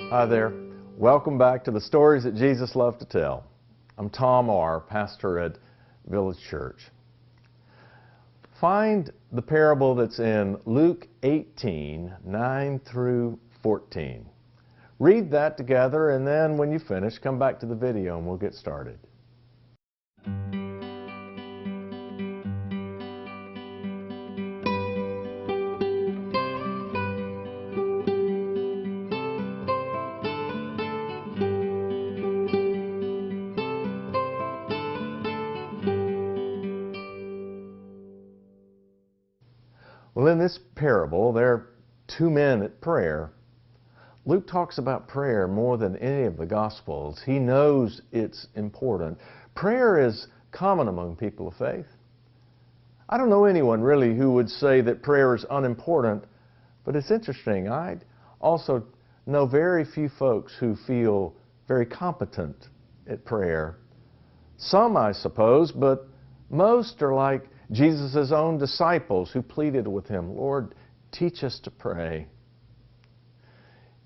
Hi there. Welcome back to the Stories that Jesus Loved to Tell. I'm Tom R., pastor at Village Church. Find the parable that's in Luke 18, 9 through 14. Read that together, and then when you finish, come back to the video and we'll get started. Well, in this parable, there are two men at prayer. Luke talks about prayer more than any of the Gospels. He knows it's important. Prayer is common among people of faith. I don't know anyone really who would say that prayer is unimportant, but it's interesting. I also know very few folks who feel very competent at prayer. Some, I suppose, but most are like Jesus' own disciples who pleaded with him, Lord, teach us to pray.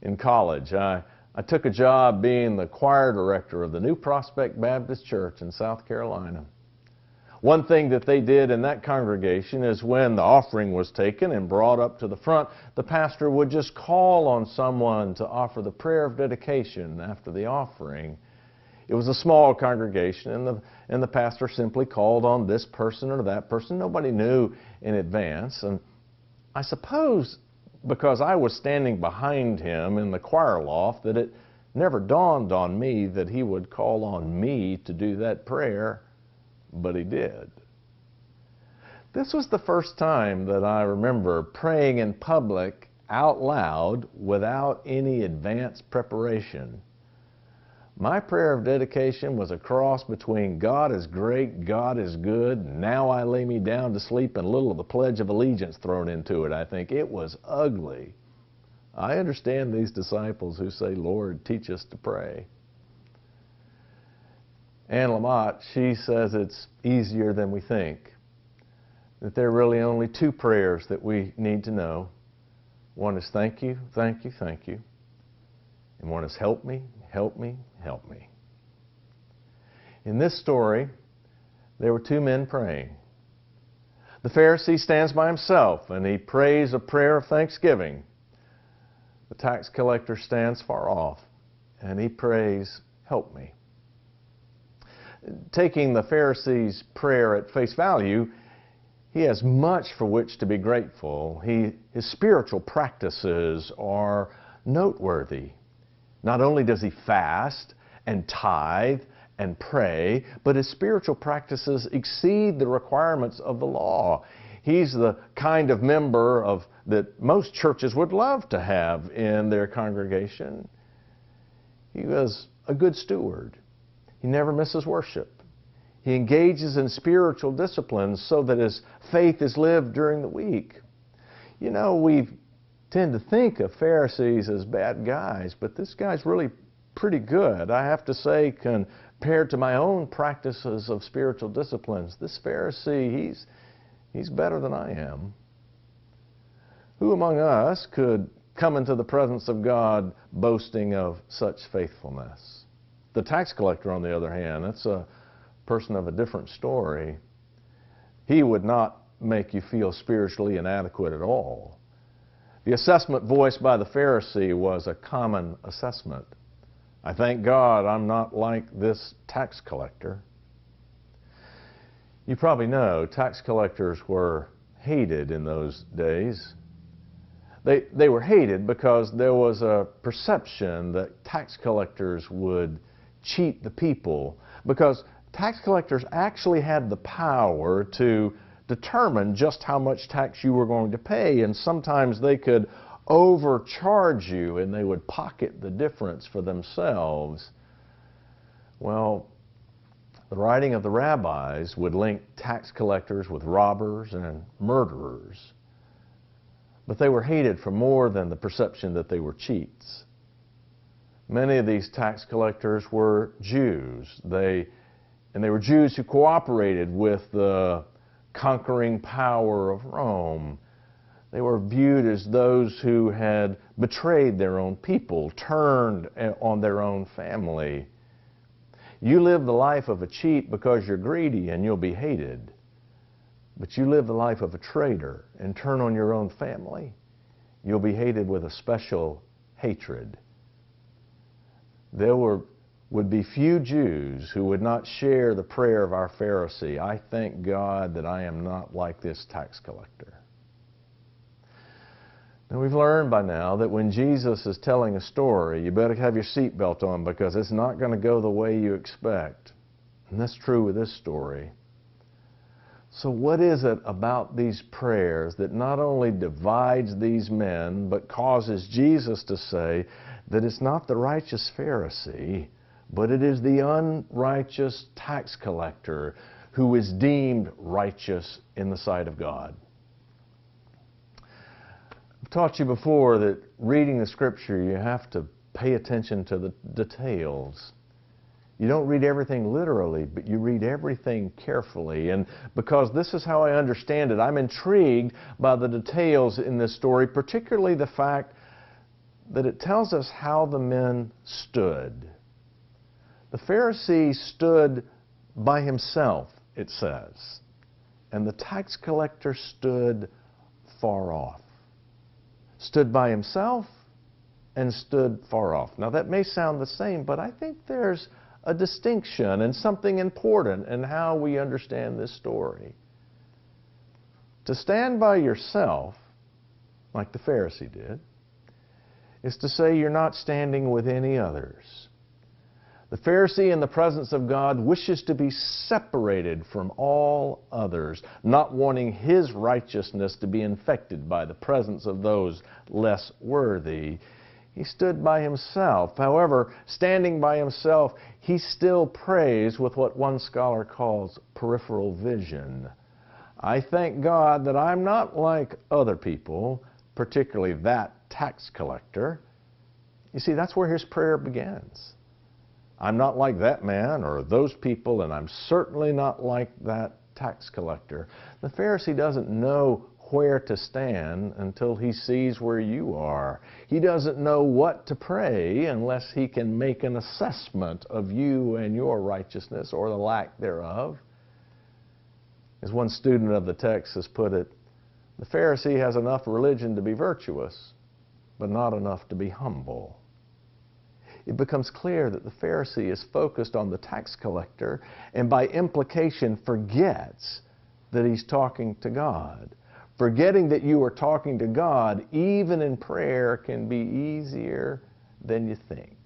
In college, I took a job being the choir director of the New Prospect Baptist Church in South Carolina. One thing that they did in that congregation is when the offering was taken and brought up to the front, the pastor would just call on someone to offer the prayer of dedication after the offering. It was a small congregation, and the pastor simply called on this person or that person. Nobody knew in advance. And I suppose because I was standing behind him in the choir loft that it never dawned on me that he would call on me to do that prayer, but he did. This was the first time that I remember praying in public out loud without any advance preparation. My prayer of dedication was a cross between God is great, God is good, now I lay me down to sleep, and a little of the Pledge of Allegiance thrown into it, I think. It was ugly. I understand these disciples who say, Lord, teach us to pray. Anne Lamott, she says it's easier than we think, that there are really only two prayers that we need to know. One is thank you, thank you, thank you. And one is help me, help me, help me. In this story, there were two men praying. The Pharisee stands by himself and he prays a prayer of thanksgiving. The tax collector stands far off and he prays, help me. Taking the Pharisee's prayer at face value, he has much for which to be grateful. His spiritual practices are noteworthy. Not only does he fast and tithe and pray, but his spiritual practices exceed the requirements of the law. He's the kind of member that most churches would love to have in their congregation. He was a good steward. He never misses worship. He engages in spiritual disciplines so that his faith is lived during the week. You know, we tend to think of Pharisees as bad guys, but this guy's really pretty good. I have to say, compared to my own practices of spiritual disciplines, this Pharisee, he's better than I am. Who among us could come into the presence of God boasting of such faithfulness? The tax collector, on the other hand, that's a person of a different story. He would not make you feel spiritually inadequate at all. The assessment voiced by the Pharisee was a common assessment. I thank God I'm not like this tax collector. You probably know tax collectors were hated in those days. They were hated because there was a perception that tax collectors would cheat the people, because tax collectors actually had the power to determine just how much tax you were going to pay, and sometimes they could overcharge you and they would pocket the difference for themselves. Well, the writing of the rabbis would link tax collectors with robbers and murderers, but they were hated for more than the perception that they were cheats. Many of these tax collectors were Jews. They were Jews who cooperated with the conquering power of Rome. They were viewed as those who had betrayed their own people, turned on their own family. You live the life of a cheat because you're greedy and you'll be hated. But you live the life of a traitor and turn on your own family, you'll be hated with a special hatred. There would be few Jews who would not share the prayer of our Pharisee, "I thank God that I am not like this tax collector." Now, we've learned by now that when Jesus is telling a story, you better have your seatbelt on because it's not going to go the way you expect. And that's true with this story. So what is it about these prayers that not only divides these men, but causes Jesus to say that it's not the righteous Pharisee, but it is the unrighteous tax collector who is deemed righteous in the sight of God? I've taught you before that reading the Scripture, you have to pay attention to the details. You don't read everything literally, but you read everything carefully. And because this is how I understand it, I'm intrigued by the details in this story, particularly the fact that it tells us how the men stood. The Pharisee stood by himself, it says, and the tax collector stood far off. Stood by himself and stood far off. Now that may sound the same, but I think there's a distinction and something important in how we understand this story. To stand by yourself, like the Pharisee did, is to say you're not standing with any others. The Pharisee in the presence of God wishes to be separated from all others, not wanting his righteousness to be infected by the presence of those less worthy. He stood by himself. However, standing by himself, he still prays with what one scholar calls peripheral vision. I thank God that I'm not like other people, particularly that tax collector. You see, that's where his prayer begins. I'm not like that man or those people, and I'm certainly not like that tax collector. The Pharisee doesn't know where to stand until he sees where you are. He doesn't know what to pray unless he can make an assessment of you and your righteousness or the lack thereof. As one student of the text has put it, the Pharisee has enough religion to be virtuous, but not enough to be humble. It becomes clear that the Pharisee is focused on the tax collector and by implication forgets that he's talking to God. Forgetting that you are talking to God, even in prayer, can be easier than you think.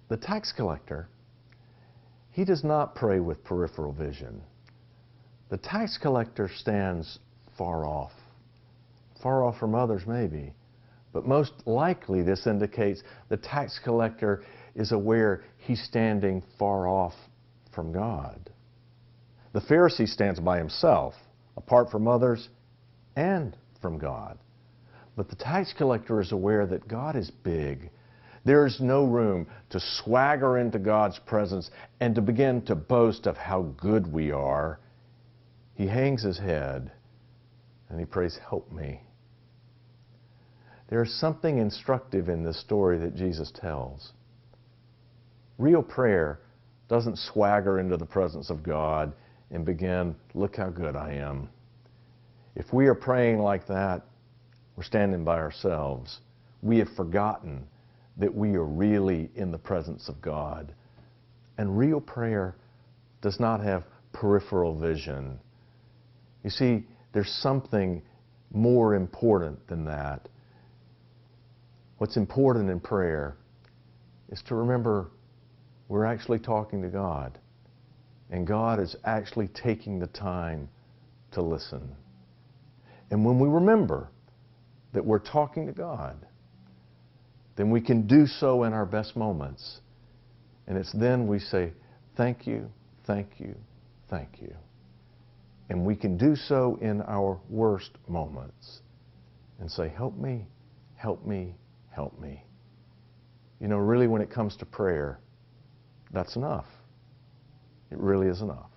The tax collector, he does not pray with peripheral vision. The tax collector stands far off from others maybe, but most likely this indicates the tax collector is aware he's standing far off from God. The Pharisee stands by himself, apart from others and from God. But the tax collector is aware that God is big. There is no room to swagger into God's presence and to begin to boast of how good we are. He hangs his head and he prays, "Help me." There is something instructive in this story that Jesus tells. Real prayer doesn't swagger into the presence of God and begin, "Look how good I am." If we are praying like that, we're standing by ourselves. We have forgotten that we are really in the presence of God. And real prayer does not have peripheral vision. You see, there's something more important than that. What's important in prayer is to remember we're actually talking to God. And God is actually taking the time to listen. And when we remember that we're talking to God, then we can do so in our best moments. And it's then we say, "Thank you, thank you, thank you." And we can do so in our worst moments and say, "Help me, help me, help me." You know, really when it comes to prayer, that's enough. It really is enough.